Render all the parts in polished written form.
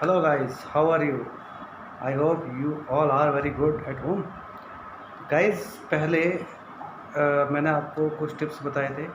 Hello guys, how are you? I hope you all are very good at home. Guys, पहले मैंने आपको कुछ tips बताए थे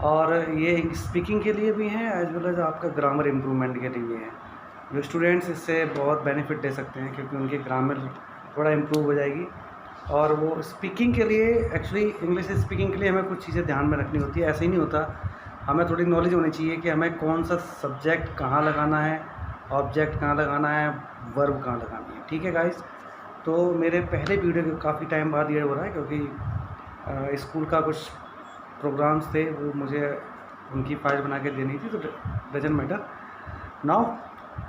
और ये स्पीकिंग के लिए भी हैं एज वेल एज आपका ग्रामर इम्प्रूवमेंट के लिए भी हैं। जो स्टूडेंट्स इससे बहुत बेनिफिट ले सकते हैं क्योंकि उनकी ग्रामर थोड़ा इम्प्रूव हो जाएगी। और वो स्पीकिंग के लिए एक्चुअली इंग्लिश स्पीकिंग के लिए हमें कुछ चीज़ें ध्यान में रखनी होती है। ऐसे ही नहीं होता, हमें थोड़ी नॉलेज होनी चाहिए कि हमें कौन सा सब्जेक्ट कहाँ लगाना है, ऑब्जेक्ट कहाँ लगाना है, वर्ब कहाँ लगानी है। ठीक है गाइस, तो मेरे पहले वीडियो काफ़ी टाइम बाद ये हो रहा है क्योंकि स्कूल का कुछ प्रोग्राम्स थे, वो मुझे उनकी फाइल बना के देनी थी, तो डजंट मैटर नाउ।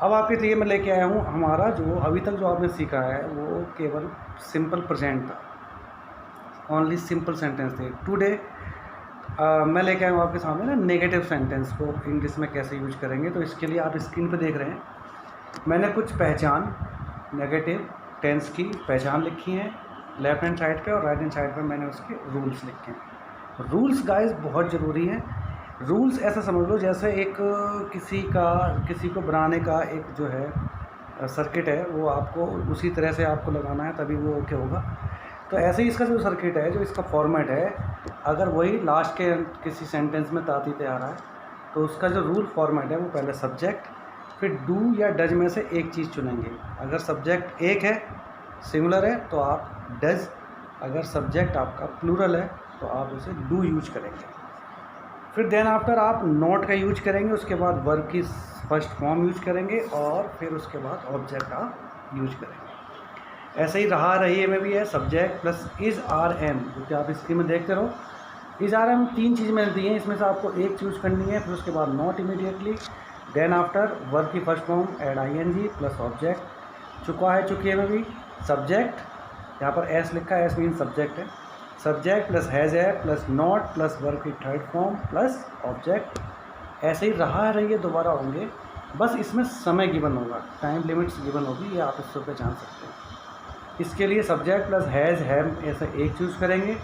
अब आपके लिए मैं लेके आया हूँ हमारा जो अभी तक जो आपने सीखा है वो केवल सिंपल प्रेजेंट था, ओनली सिंपल सेंटेंस थे। टुडे मैं लेके आया हूँ आपके सामने ना नेगेटिव सेंटेंस को इंग्लिश में कैसे यूज करेंगे। तो इसके लिए आप स्क्रीन पे देख रहे हैं, मैंने कुछ पहचान नेगेटिव टेंस की पहचान लिखी है लेफ्ट हैंड साइड पे, और राइट हैंड साइड पे मैंने उसके रूल्स लिखे हैं। रूल्स गाइस बहुत ज़रूरी हैं। रूल्स ऐसा समझ लो जैसे एक किसी को बनाने का एक जो है सर्किट है, वो आपको उसी तरह से आपको लगाना है तभी वो ओके होगा। तो ऐसे ही इसका जो सर्किट है, जो इसका फॉर्मेट है, अगर वही लास्ट के किसी सेंटेंस में तातीते आ रहा है तो उसका जो रूल फॉर्मेट है वो पहले सब्जेक्ट, फिर डू या डज में से एक चीज़ चुनेंगे। अगर सब्जेक्ट एक है, सिंगुलर है, तो आप डज, अगर सब्जेक्ट आपका प्लूरल है तो आप उसे डू यूज करेंगे। फिर देन आफ्टर आप नॉट का यूज करेंगे, उसके बाद वर्ब की फर्स्ट फॉर्म यूज करेंगे और फिर उसके बाद ऑब्जेक्ट आप यूज करेंगे। ऐसे ही रहा रही में भी है, subject plus is are am, जो कि आप स्क्रीन में देखते रहो। इज आर एम तीन चीज़ मैंने दी हैं, इसमें से आपको एक चूज करनी है। फिर उसके बाद not immediately, then after verb की first form add I N G plus object. चुका है चुकी है में भी सब्जेक्ट, यहाँ पर एस लिखा है, एस मीन सब्जेक्ट है। सब्जेक्ट प्लस हैज़ है प्लस नॉट प्लस वर्ब की थर्ड फॉर्म प्लस ऑब्जेक्ट। ऐसे ही रहा रही है दोबारा होंगे, बस इसमें समय गिवन होगा, टाइम लिमिट्स गिवन होगी, ये आप इससे पहचान सकते हैं। इसके लिए सब्जेक्ट प्लस हैज़ हैम ऐसा एक चूज़ करेंगे।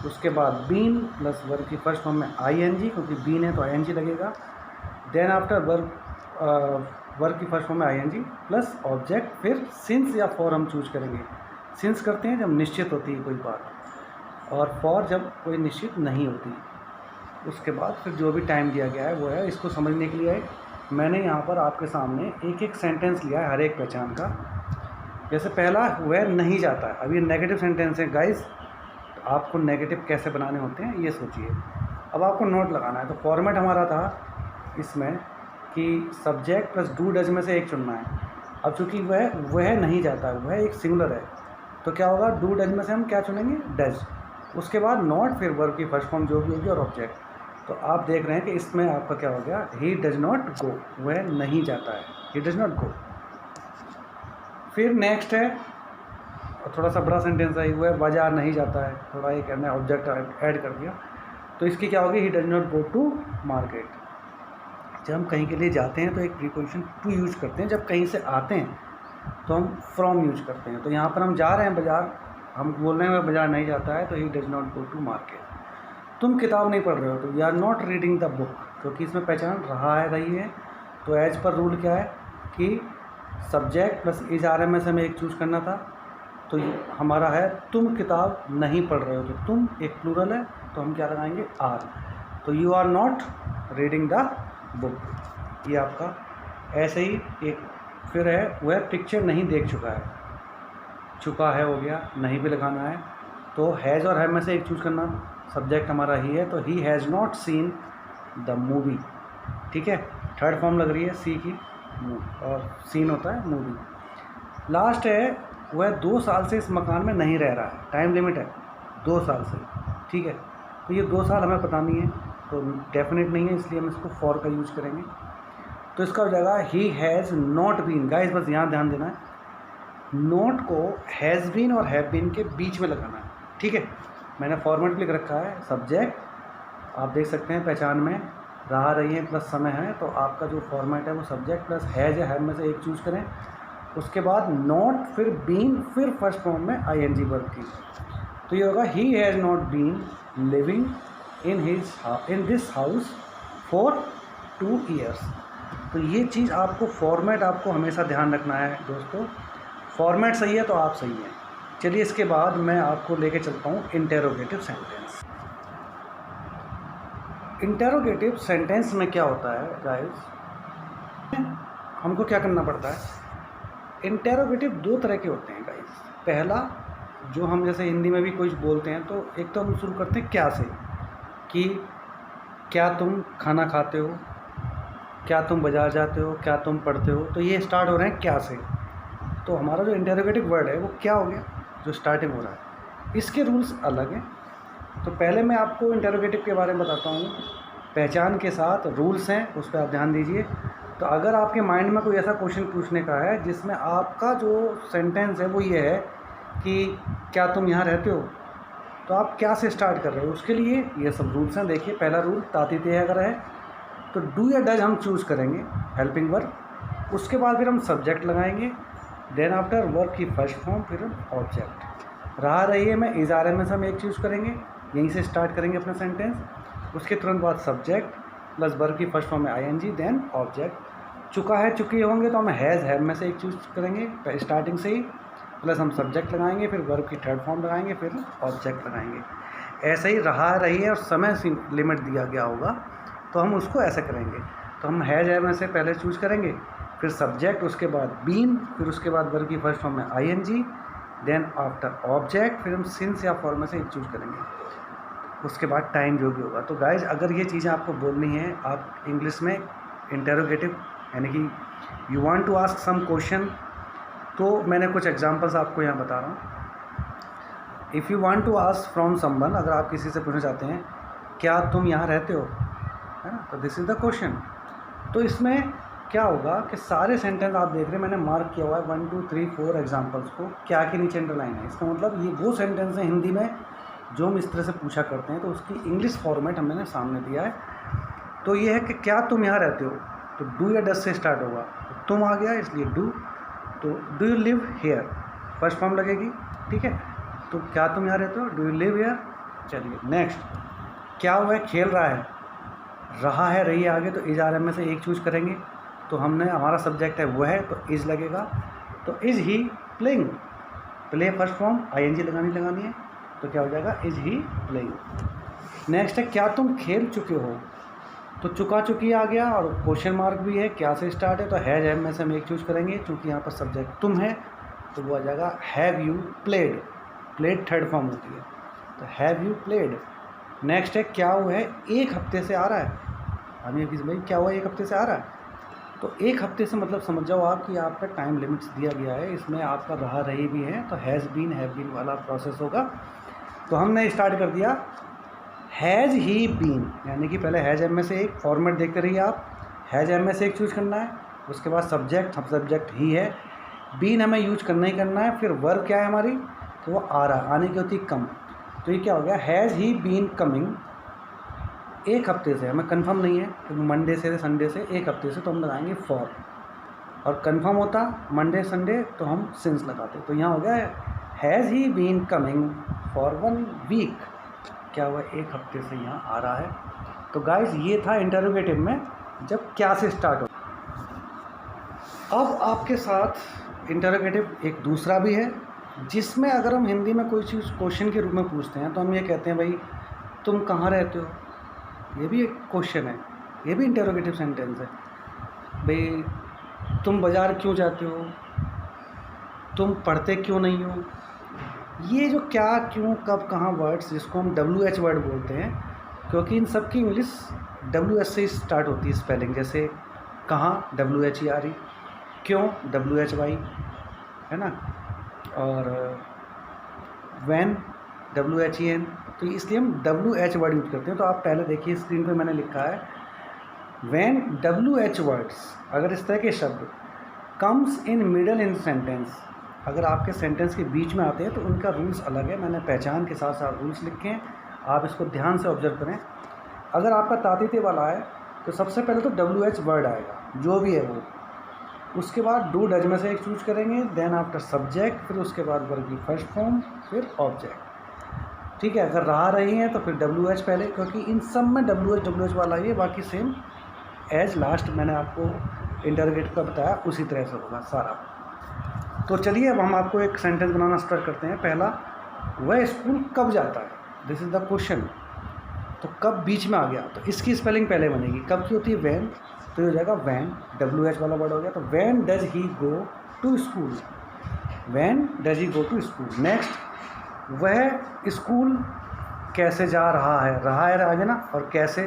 उसके बाद बीन प्लस वर्ब की फर्स्ट फॉर्म में आई एन जी, क्योंकि बीन है तो आई एन जी लगेगा। देन आफ्टर वर्ब की फर्स्ट फॉर्म में I N G plus object. फिर सिंस या फॉर हम चूज करेंगे। सिंस करते हैं जब निश्चित होती है कोई बात, और फॉर जब कोई निश्चित नहीं होती। उसके बाद फिर जो भी टाइम दिया गया है वो है। इसको समझने के लिए मैंने यहाँ पर आपके सामने एक एक सेंटेंस लिया है हर एक पहचान का। जैसे पहला वह नहीं जाता है, अब ये नेगेटिव सेंटेंस है गाइस, तो आपको नेगेटिव कैसे बनाने होते हैं ये सोचिए। अब आपको नोट लगाना है, तो फॉर्मेट हमारा था इसमें कि सब्जेक्ट प्लस डू डज में से एक चुनना है। अब चूँकि वह नहीं जाता है, वह एक सिंगुलर है, तो क्या होगा, डू डज में से हम क्या चुनेंगे, डज। उसके बाद नॉट, फिर वर्ब की फर्स्ट फॉर्म जो भी होगी और ऑब्जेक्ट। तो आप देख रहे हैं कि इसमें आपका क्या हो गया, ही डज नॉट गो, वह नहीं जाता है, ही डज नॉट गो। फिर नेक्स्ट है, थोड़ा सा बड़ा सेंटेंस है, वह बाजार नहीं जाता है, थोड़ा ये कहना है ऑब्जेक्ट ऐड कर दिया, तो इसकी क्या होगी, he does not go to market. जब हम कहीं के लिए जाते हैं तो एक प्रीपोजिशन टू यूज करते हैं, जब कहीं से आते हैं तो हम फ्रॉम यूज करते हैं। तो यहाँ पर हम जा रहे हैं बाज़ार, हम बोल रहे हैं वह बाज़ार नहीं जाता है, तो he does not go to market. तुम किताब नहीं पढ़ रहे हो, तो you are not reading the book, क्योंकि इसमें पहचान रहा है रही है। तो एज पर रूल क्या है कि subject plus is are am में से हमें एक चूज़ करना था, तो हमारा है तुम किताब नहीं पढ़ रहे हो, तो तुम एक प्लूरल है तो हम क्या लगाएंगे, आर। तो you are not reading the book, ये आपका। ऐसे ही एक फिर है, वह पिक्चर नहीं देख चुका है, चुका है हो गया, नहीं भी लगाना है, तो हैज़ और हैव में से एक चूज़ करना। सब्जेक्ट हमारा ही है, तो ही has not seen the movie, ठीक है, थर्ड फॉर्म लग रही है सी की, और सीन होता है मूवी। लास्ट है, वह 2 साल से इस मकान में नहीं रह रहा है, टाइम लिमिट है 2 साल से, ठीक है। तो ये 2 साल हमें पता नहीं है, तो डेफिनेट नहीं है, इसलिए हम इसको फॉर का यूज करेंगे। तो इसका हो जाएगा he has not been. Guys बस यहाँ ध्यान देना है, नॉट को हैज़ बीन और हैव बीन के बीच में लगाना है, ठीक है। मैंने फॉर्मेट लिख रखा है, सब्जेक्ट आप देख सकते हैं पहचान में रहा रही है प्लस समय है, तो आपका जो फॉर्मेट है वो सब्जेक्ट प्लस हैज़ या हैव में से एक चूज़ करें। उसके बाद नॉट, फिर बीन, फिर फर्स्ट फॉर्म में आई एन जी वर्ब की। तो ये होगा he has not been living in this house for 2 years। तो ये चीज़ आपको फॉर्मेट आपको हमेशा ध्यान रखना है दोस्तों। फॉर्मेट सही है तो आप सही हैं। चलिए इसके बाद मैं आपको लेके चलता हूँ इंटेरोगेटिव सेंटेंस। इंटेरोगेटिव सेंटेंस में क्या होता है गाइस, हमको क्या करना पड़ता है। इंटेरोगेटिव दो तरह के होते हैं गाइस। पहला जो हम जैसे हिंदी में भी कुछ बोलते हैं तो एक तो हम शुरू करते हैं क्या से, कि क्या तुम खाना खाते हो, क्या तुम बाज़ार जाते हो, क्या तुम पढ़ते हो। तो ये स्टार्ट हो रहे हैं क्या से। तो हमारा जो इंटेरोगेटिव वर्ड है वो क्या हो गया, जो स्टार्टिंग हो रहा है। इसके रूल्स अलग हैं। तो पहले मैं आपको इंटेरोगेटिव के बारे में बताता हूँ। पहचान के साथ रूल्स हैं, उस पर आप ध्यान दीजिए। तो अगर आपके माइंड में कोई ऐसा क्वेश्चन पूछने का है जिसमें आपका जो सेंटेंस है वो ये है कि क्या तुम यहाँ रहते हो, तो आप क्या से स्टार्ट कर रहे हो, उसके लिए ये सब रूल्स हैं। देखिए पहला रूल तातीते अगर है तो डू या डज हम चूज़ करेंगे हेल्पिंग वर्ब। उसके बाद फिर हम सब्जेक्ट लगाएंगे। देन आफ्टर वर्ब की फर्स्ट फॉर्म, फिर हम ऑब्जेक्ट। रहा रही में इज़ आर एम एस हम एक चूज़ करेंगे, यहीं से स्टार्ट करेंगे अपना सेंटेंस। उसके तुरंत बाद सब्जेक्ट प्लस वर्ब की फर्स्ट फॉर्म में आईएनजी, देन ऑब्जेक्ट। चुका है चुकी होंगे तो हम हैज़ हैव में से एक चूज़ करेंगे स्टार्टिंग से ही, प्लस हम सब्जेक्ट लगाएंगे, फिर वर्ब की थर्ड फॉर्म लगाएंगे, फिर ऑब्जेक्ट लगाएंगे। ऐसे ही रहा रही है और समय लिमिट दिया गया होगा तो हम उसको ऐसे करेंगे। तो हम हैज़ हैव में से पहले चूज़ करेंगे, फिर सब्जेक्ट, उसके बाद बीन, फिर उसके बाद वर्ब की फर्स्ट फॉर्म में आईएनजी, देन आफ्टर ऑब्जेक्ट, फिर हम सिंस या फॉर में से एक चूज़ करेंगे। उसके बाद टाइम जो भी होगा। तो गाइज अगर ये चीज़ें आपको बोलनी है, आप इंग्लिश में इंटेरोगेटिव यानी कि you want to ask some question, तो मैंने कुछ एग्जांपल्स आपको यहाँ बता रहा हूँ। If you want to ask from someone, अगर आप किसी से पूछना चाहते हैं क्या तुम यहाँ रहते हो, है ना, तो दिस इज़ द क्वेश्चन। तो इसमें क्या होगा कि सारे सेंटेंस आप देख रहे हैं, मैंने मार्क किया हुआ है 1 2 3 4 एग्जाम्पल्स को, क्या के नीचे अंडरलाइन है। इसका मतलब ये वो सेंटेंस हैं हिंदी में जो हम इस तरह से पूछा करते हैं, तो उसकी इंग्लिश फॉर्मेट हमने सामने दिया है। तो ये है कि क्या तुम यहाँ रहते हो, तो डू या डज से स्टार्ट होगा, तो तुम आ गया इसलिए डू। तो do you live here first form लगेगी, ठीक है। तो क्या तुम यहाँ रहते हो, डू यू लिव हेयर। चलिए नेक्स्ट, क्या हुआ है, खेल रहा है, रहा है रही है आगे, तो इज आर एम में से एक चूज़ करेंगे। तो हमने हमारा सब्जेक्ट है वो है तो इज़ लगेगा। तो is he playing, play first form ING लगानी है, तो क्या हो जाएगा, इज़ ही प्लेइंग। नेक्स्ट है क्या तुम खेल चुके हो, तो चुका चुकी आ गया और क्वेश्चन मार्क भी है, क्या से स्टार्ट है, तो हैज़ हैव में से हम एक चूज़ करेंगे। चूँकि यहाँ पर सब्जेक्ट तुम है तो वो आ जाएगा have you played, played third form होती है, तो हैव यू प्लेड। नेक्स्ट है क्या हुआ है, एक हफ्ते से आ रहा है। हम ये भाई क्या हुआ एक हफ्ते से आ रहा है, तो एक हफ्ते से मतलब समझ जाओ आप कि आपका टाइम लिमिट्स दिया गया है, इसमें आपका रहा रही भी है, तो हैज़ बीन हैव बीन वाला प्रोसेस होगा। तो हमने स्टार्ट कर दिया हैज़ ही बीन, यानी कि पहले हैज़ एम में से एक फॉर्मेट देख कर रही आप, हैज़ एम में से एक चूज़ करना है। उसके बाद सब्जेक्ट, हम सब्जेक्ट ही है, बीन हमें यूज करना ही करना है। फिर वर्ब क्या है हमारी, तो वो आ रहा, आने की होती कम। तो ये क्या हो गया, हैज़ ही बीन कमिंग, एक हफ्ते से, हमें कंफर्म नहीं है क्योंकि मंडे से संडे से, एक हफ्ते से, तो हम लगाएंगे फॉर। और कंफर्म होता मंडे संडे तो हम सिंस लगाते। तो यहाँ हो गया has he been coming for 1 week, क्या हुआ एक हफ्ते से यहाँ आ रहा है। तो गाइस ये था इंटरोगेटिव में जब क्या से स्टार्ट हो। अब आपके साथ इंटरोगेटिव एक दूसरा भी है जिसमें अगर हम हिंदी में कोई चीज़ क्वेश्चन के रूप में पूछते हैं तो हम ये कहते हैं भाई तुम कहाँ रहते हो, ये भी एक क्वेश्चन है, ये भी इंटरोगेटिव सेंटेंस है। भाई तुम बाज़ार क्यों जाते हो, तुम पढ़ते क्यों नहीं हो। ये जो क्या क्यों कब कहाँ वर्ड्स, जिसको हम WH वर्ड बोलते हैं, क्योंकि इन सब की इंग्लिश WH से स्टार्ट होती है स्पेलिंग। जैसे कहाँ WHERE, क्यों WHY, है ना, और व्हेन WHEN। तो इसलिए हम WH वर्ड यूज करते हैं। तो आप पहले देखिए स्क्रीन पे मैंने लिखा है व्हेन WH वर्ड्स, अगर इस तरह के शब्द comes in middle in sentence, अगर आपके सेंटेंस के बीच में आते हैं तो उनका रूल्स अलग है। मैंने पहचान के साथ साथ रूल्स लिखे हैं, आप इसको ध्यान से ऑब्जर्व करें। अगर आपका तातीते वाला है तो सबसे पहले तो WH वर्ड आएगा जो भी है वो, उसके बाद डू डज में से एक चूज करेंगे, देन आफ्टर सब्जेक्ट, फिर उसके बाद वर्ब की फर्स्ट फॉर्म, फिर ऑब्जेक्ट। ठीक है, अगर रहा रही है तो फिर WH पहले, क्योंकि इन सब में WH वाला ही है, बाकी सेम एज लास्ट मैंने आपको इंटरोगेटिव का बताया उसी तरह से होगा सारा। तो चलिए अब हम आपको एक सेंटेंस बनाना स्टार्ट करते हैं। पहला, वह स्कूल कब जाता है, दिस इज़ द क्वेश्चन। तो कब बीच में आ गया, तो इसकी स्पेलिंग पहले बनेगी। कब की होती है, वैन, तो ये हो जाएगा वैन, WH वाला वर्ड हो गया। तो when does he go to school, when does he go to school. Next, वह स्कूल कैसे जा रहा है आगे ना, और कैसे,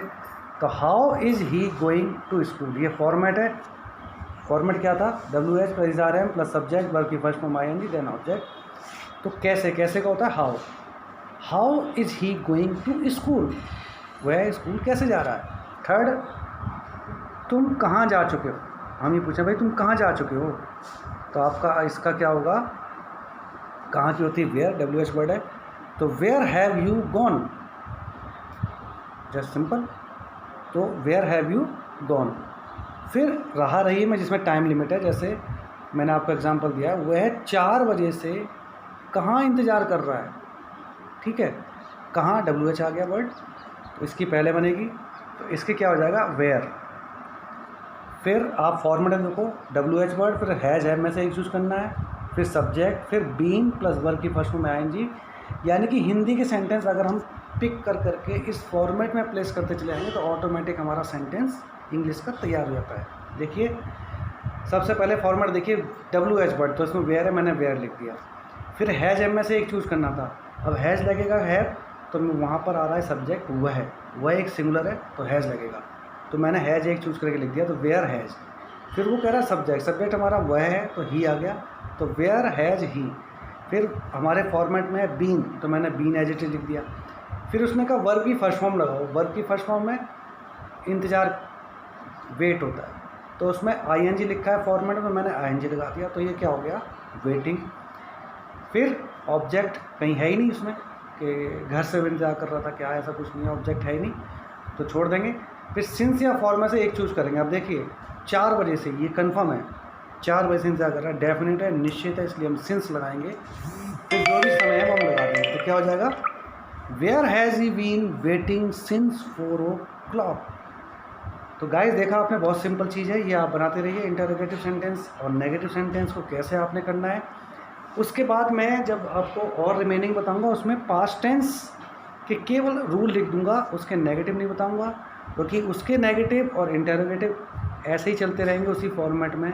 तो how is he going to school. ये फॉर्मेट है। फॉर्मेट क्या था, WH plus ISRM plus subject verb की first form ING then object. तो कैसे, कैसे का होता है how, how is he going to school, वह स्कूल कैसे जा रहा है। थर्ड, तुम कहाँ जा चुके हो, हम ये पूछें भाई तुम कहाँ जा चुके हो, तो आपका इसका क्या होगा, कहाँ की होती है वेयर, WH वर्ड है, तो where have you gone, just simple, तो वेयर हैव यू गॉन। फिर रहा रही में जिसमें टाइम लिमिट है, जैसे मैंने आपको एग्जांपल दिया, वह 4 बजे से कहाँ इंतज़ार कर रहा है, ठीक है, कहाँ WH आ गया वर्ड, तो इसकी पहले बनेगी, तो इसके क्या हो जाएगा वेयर। फिर आप फॉर्मेट देखो, WH वर्ड, फिर हैज़ हैव में से एक चूज़ करना है, फिर सब्जेक्ट, फिर बीइंग प्लस वर्ब की फर्स्ट फॉर्म में ING। यानी कि हिंदी के सेंटेंस अगर हम पिक कर करके इस फॉर्मेट में प्लेस करते चले जाएंगे तो ऑटोमेटिक हमारा सेंटेंस इंग्लिश का तैयार हो जाता है। देखिए सबसे पहले फॉर्मेट देखिए, WH वर्ड, तो इसमें वेयर है, मैंने वेयर लिख दिया। फिर हैज़ हैव में से एक चूज़ करना था, अब हैज़ लगेगा हैव, तो वहाँ पर आ रहा है सब्जेक्ट वह है, वह एक सिंगुलर है तो हैज़ लगेगा, तो मैंने हैज़ एक चूज़ करके लिख दिया, तो वेयर हैज़। फिर वो कह रहा है सब्जेक्ट, सब्जेक्ट हमारा वह है तो ही आ गया, तो वेयर हैज़ ही। फिर हमारे फॉर्मेट में है बीन, तो मैंने बीन एडजेक्टिव लिख दिया। फिर उसने कहा वर्ब की फर्स्ट फॉर्म लगाओ, वर्ब की फर्स्ट फॉर्म में इंतज़ार वेट होता है, तो उसमें ING लिखा है फॉर्मेट में, मैंने ING लगा दिया, तो ये क्या हो गया वेटिंग। फिर ऑब्जेक्ट कहीं है ही नहीं उसमें कि घर से भी इंतजार कर रहा था, क्या ऐसा कुछ नहीं है, ऑब्जेक्ट है ही नहीं, तो छोड़ देंगे। फिर सिंस या फॉर में से एक चूज़ करेंगे। अब देखिए 4 बजे से, ये कंफर्म है 4 बजे से इंतजार कर रहा है, डेफिनेट है, निश्चित है, इसलिए हम सिंस लगाएंगे। फिर जो भी समय है वो हम लगा देंगे, तो क्या हो जाएगा where has he been waiting since 4 o'clock। तो गाइस देखा आपने, बहुत सिंपल चीज़ है, ये आप बनाते रहिए। इंटरोगेटिव सेंटेंस और नेगेटिव सेंटेंस को कैसे आपने करना है। उसके बाद मैं जब आपको और रिमेनिंग बताऊंगा उसमें पास्ट टेंस के केवल रूल लिख दूंगा, उसके नेगेटिव नहीं बताऊंगा, क्योंकि उसके नेगेटिव और इंटरोगेटिव ऐसे ही चलते रहेंगे उसी फॉर्मेट में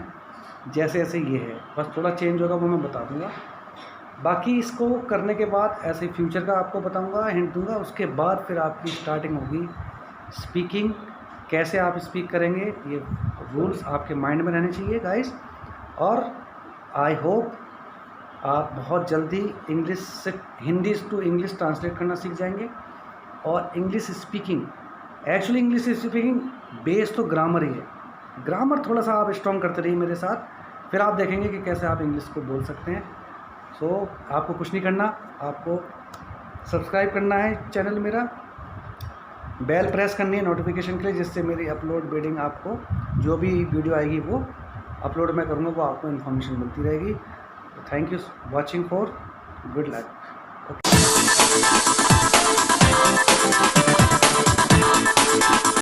जैसे ऐसे ये है, बस थोड़ा चेंज होगा वो मैं बता दूंगा। बाकी इसको करने के बाद ऐसे फ्यूचर का आपको बताऊंगा, हिंट दूंगा। उसके बाद फिर आपकी स्टार्टिंग होगी स्पीकिंग, कैसे आप स्पीक करेंगे, ये रूल्स आपके माइंड में रहने चाहिए गाइस। और आई होप आप बहुत जल्दी इंग्लिश से हिंदी टू इंग्लिश ट्रांसलेट करना सीख जाएंगे। और English speaking, actually English speaking base तो ग्रामर ही है, ग्रामर थोड़ा सा आप स्ट्रॉन्ग करते रहिए मेरे साथ, फिर आप देखेंगे कि कैसे आप इंग्लिश को बोल सकते हैं। सो आपको कुछ नहीं करना, आपको सब्सक्राइब करना है चैनल मेरा, बेल प्रेस करनी है नोटिफिकेशन के लिए, जिससे मेरी अपलोड वेडिंग आपको जो भी वीडियो आएगी वो अपलोड मैं करूँगा वो आपको इन्फॉर्मेशन मिलती रहेगी। Thank you watching for, good luck.